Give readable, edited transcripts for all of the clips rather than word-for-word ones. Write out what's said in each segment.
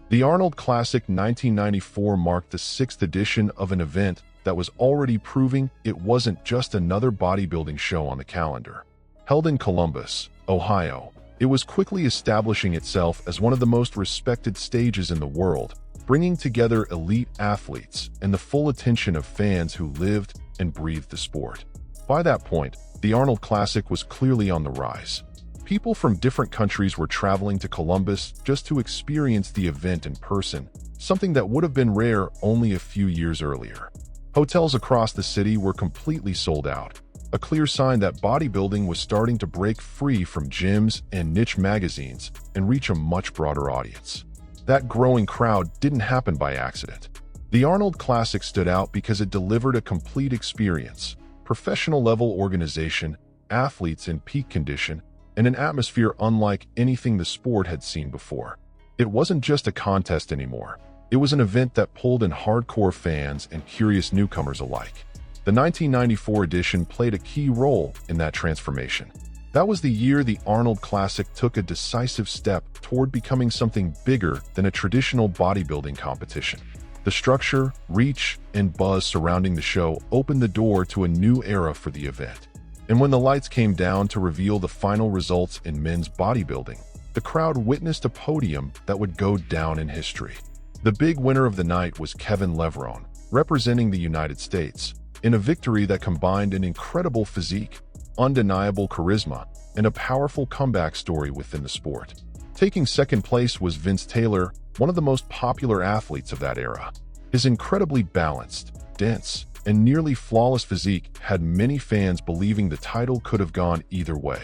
The Arnold Classic 1994 marked the sixth edition of an event that was already proving it wasn't just another bodybuilding show on the calendar. Held in Columbus, Ohio, it was quickly establishing itself as one of the most respected stages in the world, bringing together elite athletes and the full attention of fans who lived and breathed the sport. By that point, the Arnold Classic was clearly on the rise. People from different countries were traveling to Columbus just to experience the event in person, something that would have been rare only a few years earlier. Hotels across the city were completely sold out, a clear sign that bodybuilding was starting to break free from gyms and niche magazines and reach a much broader audience. That growing crowd didn't happen by accident. The Arnold Classic stood out because it delivered a complete experience, professional-level organization, athletes in peak condition, and an atmosphere unlike anything the sport had seen before. It wasn't just a contest anymore. It was an event that pulled in hardcore fans and curious newcomers alike. The 1994 edition played a key role in that transformation. That was the year the Arnold Classic took a decisive step toward becoming something bigger than a traditional bodybuilding competition. The structure, reach, and buzz surrounding the show opened the door to a new era for the event. And when the lights came down to reveal the final results in men's bodybuilding, the crowd witnessed a podium that would go down in history. The big winner of the night was Kevin Levrone, representing the United States, in a victory that combined an incredible physique, undeniable charisma, and a powerful comeback story within the sport. Taking second place was Vince Taylor, one of the most popular athletes of that era. His incredibly balanced, dense, and nearly flawless physique had many fans believing the title could have gone either way.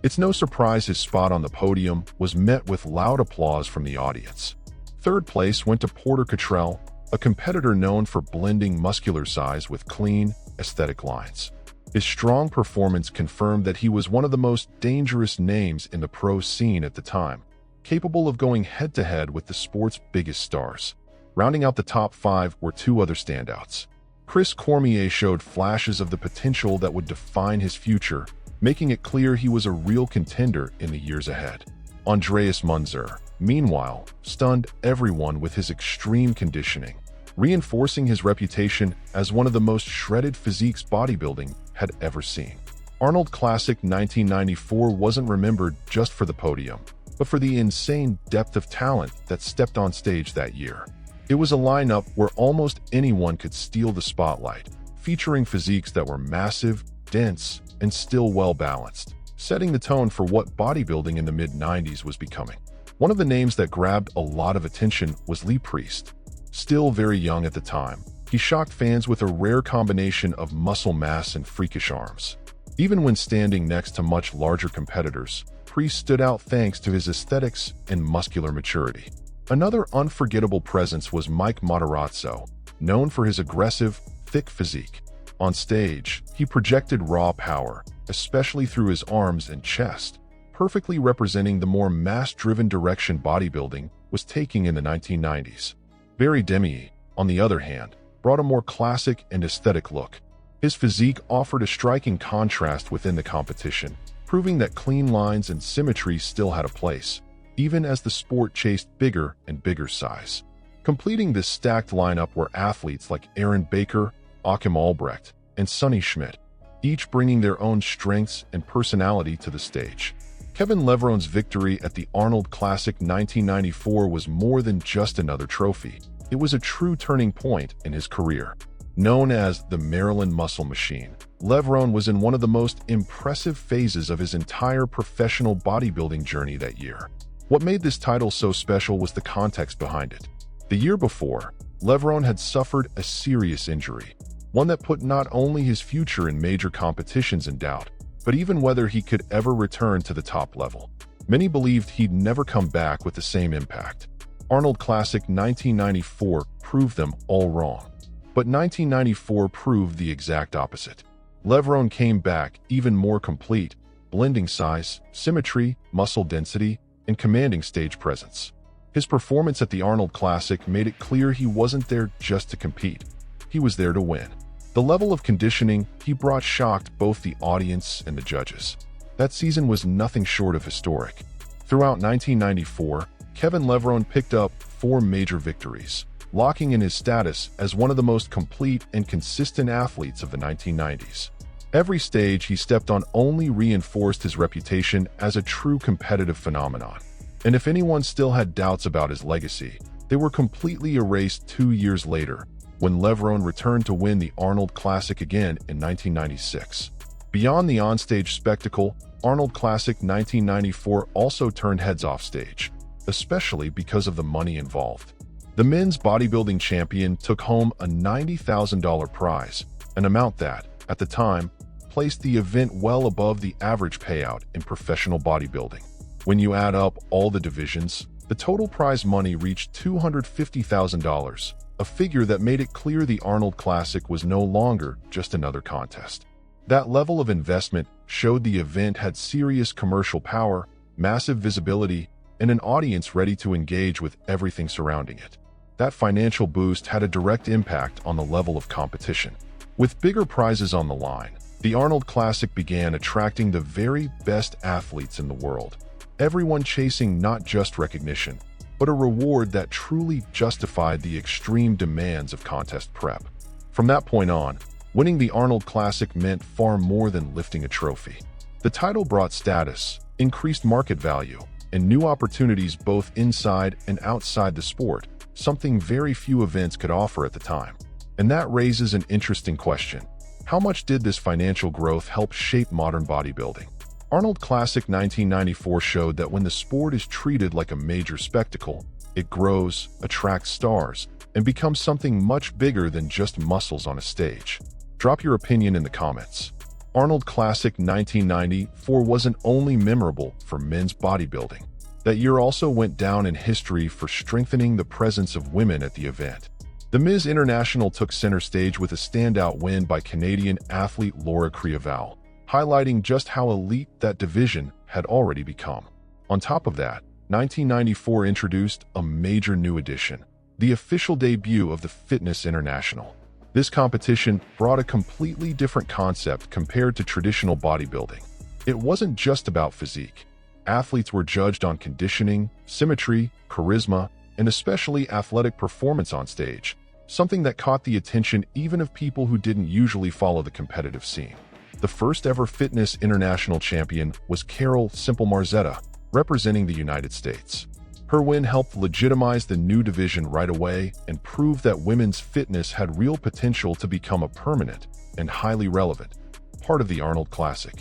It's no surprise his spot on the podium was met with loud applause from the audience. Third place went to Porter Cottrell, a competitor known for blending muscular size with clean, aesthetic lines. His strong performance confirmed that he was one of the most dangerous names in the pro scene at the time, capable of going head-to-head with the sport's biggest stars. Rounding out the top five were two other standouts. Chris Cormier showed flashes of the potential that would define his future, making it clear he was a real contender in the years ahead. Andreas Munzer, meanwhile, stunned everyone with his extreme conditioning, reinforcing his reputation as one of the most shredded physiques bodybuilding had ever seen. Arnold Classic 1994 wasn't remembered just for the podium, but for the insane depth of talent that stepped on stage that year. It was a lineup where almost anyone could steal the spotlight, featuring physiques that were massive, dense, and still well-balanced, setting the tone for what bodybuilding in the mid-90s was becoming. One of the names that grabbed a lot of attention was Lee Priest. Still very young at the time, he shocked fans with a rare combination of muscle mass and freakish arms. Even when standing next to much larger competitors, Priest stood out thanks to his aesthetics and muscular maturity. Another unforgettable presence was Mike Matarazzo, known for his aggressive, thick physique. On stage, he projected raw power, especially through his arms and chest, perfectly representing the more mass-driven direction bodybuilding was taking in the 1990s. Barry Demi, on the other hand, brought a more classic and aesthetic look. His physique offered a striking contrast within the competition, proving that clean lines and symmetry still had a place, even as the sport chased bigger and bigger size. Completing this stacked lineup were athletes like Aaron Baker, Achim Albrecht, and Sonny Schmidt, each bringing their own strengths and personality to the stage. Kevin Levrone's victory at the Arnold Classic 1994 was more than just another trophy. It was a true turning point in his career. Known as the Maryland Muscle Machine, Levrone was in one of the most impressive phases of his entire professional bodybuilding journey that year. What made this title so special was the context behind it. The year before, Levrone had suffered a serious injury, one that put not only his future in major competitions in doubt, but even whether he could ever return to the top level. Many believed he'd never come back with the same impact. Arnold Classic 1994 proved them all wrong. But 1994 proved the exact opposite. Levrone came back even more complete, blending size, symmetry, muscle density, and commanding stage presence. His performance at the Arnold Classic made it clear he wasn't there just to compete. He was there to win. The level of conditioning he brought shocked both the audience and the judges. That season was nothing short of historic. Throughout 1994, Kevin Levrone picked up 4 major victories, locking in his status as one of the most complete and consistent athletes of the 1990s. Every stage he stepped on only reinforced his reputation as a true competitive phenomenon. And if anyone still had doubts about his legacy, they were completely erased 2 years later, when Levrone returned to win the Arnold Classic again in 1996. Beyond the onstage spectacle, Arnold Classic 1994 also turned heads offstage, especially because of the money involved. The men's bodybuilding champion took home a $90,000 prize, an amount that, at the time, placed the event well above the average payout in professional bodybuilding. When you add up all the divisions, the total prize money reached $250,000, a figure that made it clear the Arnold Classic was no longer just another contest. That level of investment showed the event had serious commercial power, massive visibility, and an audience ready to engage with everything surrounding it. That financial boost had a direct impact on the level of competition. With bigger prizes on the line, the Arnold Classic began attracting the very best athletes in the world, everyone chasing not just recognition, but a reward that truly justified the extreme demands of contest prep. From that point on, winning the Arnold Classic meant far more than lifting a trophy. The title brought status, increased market value, and new opportunities both inside and outside the sport, something very few events could offer at the time. And that raises an interesting question. How much did this financial growth help shape modern bodybuilding? Arnold Classic 1994 showed that when the sport is treated like a major spectacle, it grows, attracts stars, and becomes something much bigger than just muscles on a stage. Drop your opinion in the comments. Arnold Classic 1994 wasn't only memorable for men's bodybuilding. That year also went down in history for strengthening the presence of women at the event. The Ms. International took center stage with a standout win by Canadian athlete Laura Creaval, highlighting just how elite that division had already become. On top of that, 1994 introduced a major new addition, the official debut of the Fitness International. This competition brought a completely different concept compared to traditional bodybuilding. It wasn't just about physique. Athletes were judged on conditioning, symmetry, charisma, and especially athletic performance on stage, something that caught the attention even of people who didn't usually follow the competitive scene. The first ever Fitness International champion was Carol Simple Marzetta, representing the United States. Her win helped legitimize the new division right away and prove that women's fitness had real potential to become a permanent and highly relevant part of the Arnold Classic.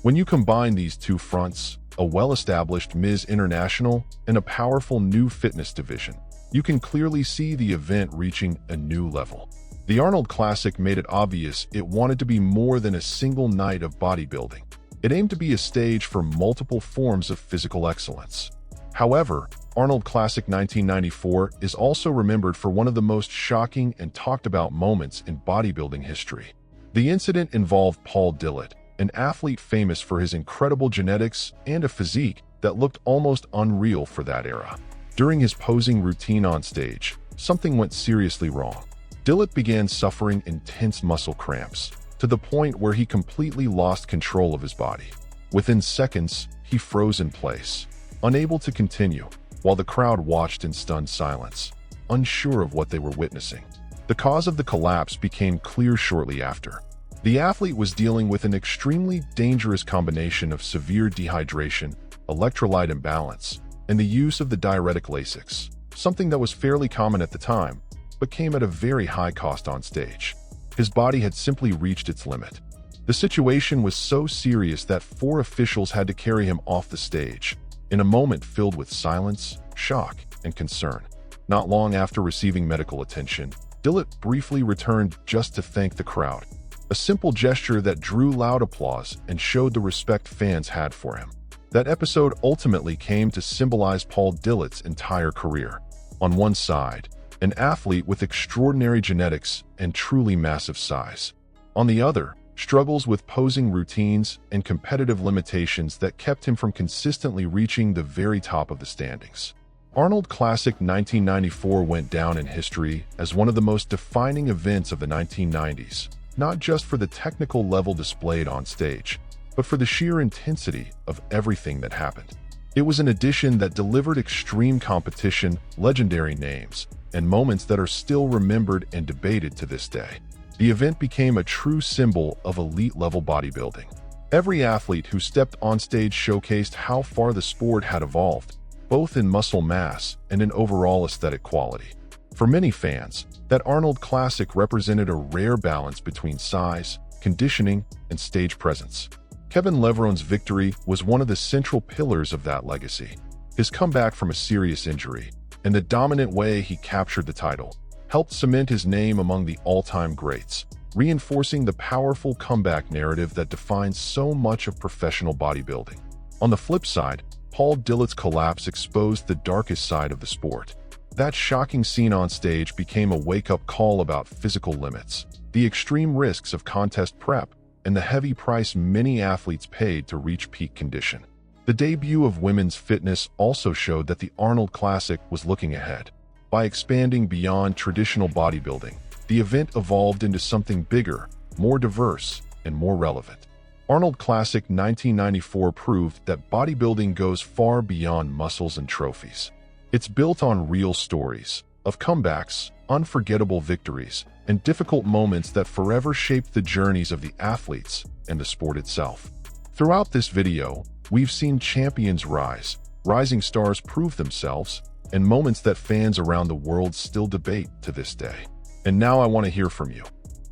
When you combine these two fronts, a well-established Ms. International and a powerful new fitness division, you can clearly see the event reaching a new level. The Arnold Classic made it obvious it wanted to be more than a single night of bodybuilding. It aimed to be a stage for multiple forms of physical excellence. However, Arnold Classic 1994 is also remembered for one of the most shocking and talked about moments in bodybuilding history. The incident involved Paul Dillett, an athlete famous for his incredible genetics and a physique that looked almost unreal for that era. During his posing routine on stage, something went seriously wrong. Dillet began suffering intense muscle cramps, to the point where he completely lost control of his body. Within seconds, he froze in place, unable to continue, while the crowd watched in stunned silence, unsure of what they were witnessing. The cause of the collapse became clear shortly after. The athlete was dealing with an extremely dangerous combination of severe dehydration, electrolyte imbalance, and the use of the diuretic Lasix, something that was fairly common at the time, but came at a very high cost on stage. His body had simply reached its limit. The situation was so serious that 4 officials had to carry him off the stage, in a moment filled with silence, shock, and concern. Not long after receiving medical attention, Dillet briefly returned just to thank the crowd, a simple gesture that drew loud applause and showed the respect fans had for him. That episode ultimately came to symbolize Paul Dillett's entire career. On one side, an athlete with extraordinary genetics and truly massive size. On the other, struggles with posing routines and competitive limitations that kept him from consistently reaching the very top of the standings. Arnold Classic 1994 went down in history as one of the most defining events of the 1990s, not just for the technical level displayed on stage, but for the sheer intensity of everything that happened. It was an edition that delivered extreme competition, legendary names, and moments that are still remembered and debated to this day. The event became a true symbol of elite-level bodybuilding. Every athlete who stepped on stage showcased how far the sport had evolved, both in muscle mass and in overall aesthetic quality. For many fans, that Arnold Classic represented a rare balance between size, conditioning, and stage presence. Kevin Levrone's victory was one of the central pillars of that legacy. His comeback from a serious injury, and the dominant way he captured the title, helped cement his name among the all-time greats, reinforcing the powerful comeback narrative that defines so much of professional bodybuilding. On the flip side, Paul Dillett's collapse exposed the darkest side of the sport. That shocking scene on stage became a wake-up call about physical limits, the extreme risks of contest prep, and the heavy price many athletes paid to reach peak condition. The debut of women's fitness also showed that the Arnold Classic was looking ahead. By expanding beyond traditional bodybuilding, the event evolved into something bigger, more diverse, and more relevant. Arnold Classic 1994 proved that bodybuilding goes far beyond muscles and trophies. It's built on real stories of comebacks, unforgettable victories, and difficult moments that forever shaped the journeys of the athletes and the sport itself. Throughout this video, we've seen champions rise, rising stars prove themselves, and moments that fans around the world still debate to this day. And now I want to hear from you.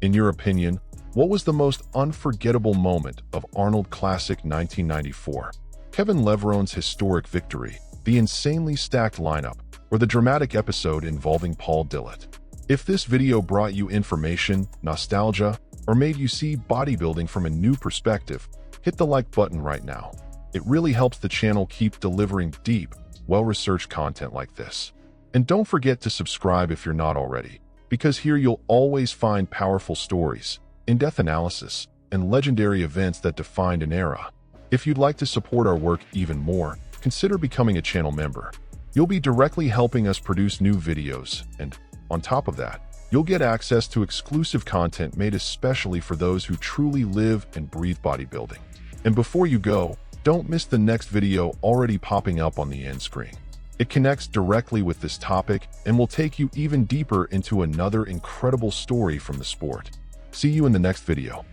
In your opinion, what was the most unforgettable moment of Arnold Classic 1994? Kevin Levrone's historic victory, the insanely stacked lineup, or the dramatic episode involving Paul Dillet? If this video brought you information, nostalgia, or made you see bodybuilding from a new perspective, hit the like button right now. It really helps the channel keep delivering deep, well-researched content like this. And don't forget to subscribe if you're not already, because here you'll always find powerful stories, in-depth analysis, and legendary events that defined an era. If you'd like to support our work even more, consider becoming a channel member. You'll be directly helping us produce new videos, and on top of that, you'll get access to exclusive content made especially for those who truly live and breathe bodybuilding. And before you go, don't miss the next video already popping up on the end screen. It connects directly with this topic and will take you even deeper into another incredible story from the sport. See you in the next video.